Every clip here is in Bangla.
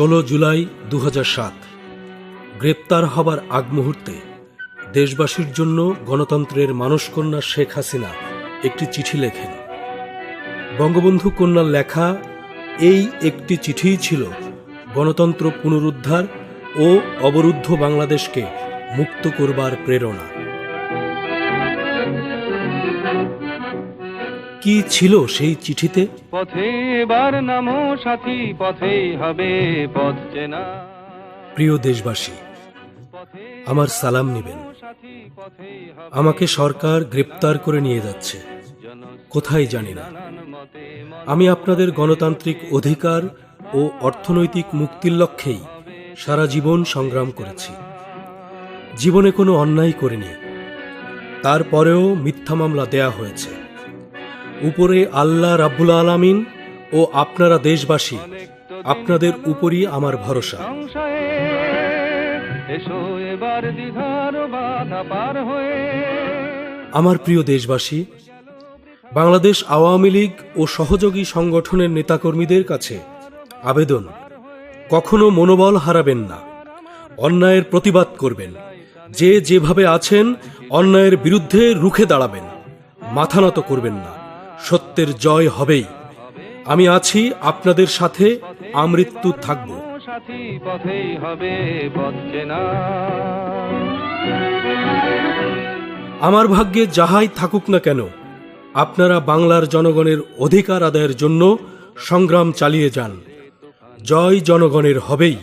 16 জুলাই 2007 গ্রেপ্তার হবার আগ মুহূর্তে দেশবাসীর জন্য গণতন্ত্রের মানসকন্যা শেখ হাসিনা একটি চিঠি লেখেন। বঙ্গবন্ধু কন্যার লেখা এই একটি চিঠিই ছিল গণতন্ত্র পুনরুদ্ধার ও অবরুদ্ধ বাংলাদেশকে মুক্ত করবার প্রেরণা। কি ছিল সেই চিঠিতে? পথে এবার নামো সাথী, পথেই হবে পথ চেনা। প্রিয় দেশবাসী, আমার সালাম নেবেন। আমাকে সরকার গ্রেপ্তার করে নিয়ে যাচ্ছে, কোথায় জানি না। আমি আপনাদের গণতান্ত্রিক অধিকার ও অর্থনৈতিক মুক্তির লক্ষ্যেই সারা জীবন সংগ্রাম করেছি। জীবনে কোনো অন্যায় করিনি, তারপরেও মিথ্যা মামলা দেয়া হয়েছে। উপরে আল্লাহ রাব্বুল আলামিন ও আপনারা দেশবাসী, আপনাদের উপরই আমার ভরসা। আমার প্রিয় দেশবাসী, বাংলাদেশ আওয়ামী লীগ ও সহযোগী সংগঠনের নেতাকর্মীদের কাছে আবেদন, কখনো মনোবল হারাবেন না। অন্যায়ের প্রতিবাদ করবেন। যে যেভাবে আছেন অন্যায়ের বিরুদ্ধে রুখে দাঁড়াবেন। মাথা নত করবেন না। সত্যের জয় হবেই। আমি আছি আপনাদের সাথে, আমৃত্যু থাকব। আমার ভাগ্যে যাহাই থাকুক না কেন, আপনারা বাংলার জনগণের অধিকার আদায়ের জন্য সংগ্রাম চালিয়ে যান। জয় জনগণের হবেই।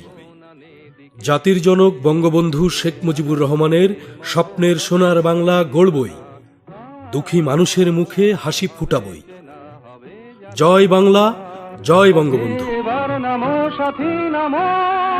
জাতির জনক বঙ্গবন্ধু শেখ মুজিবুর রহমানের স্বপ্নের সোনার বাংলা গড়বই। দুঃখী মানুষের মুখে হাসি ফুটাবই। জয় বাংলা, জয় বঙ্গবন্ধু। নামো সাথী নামো।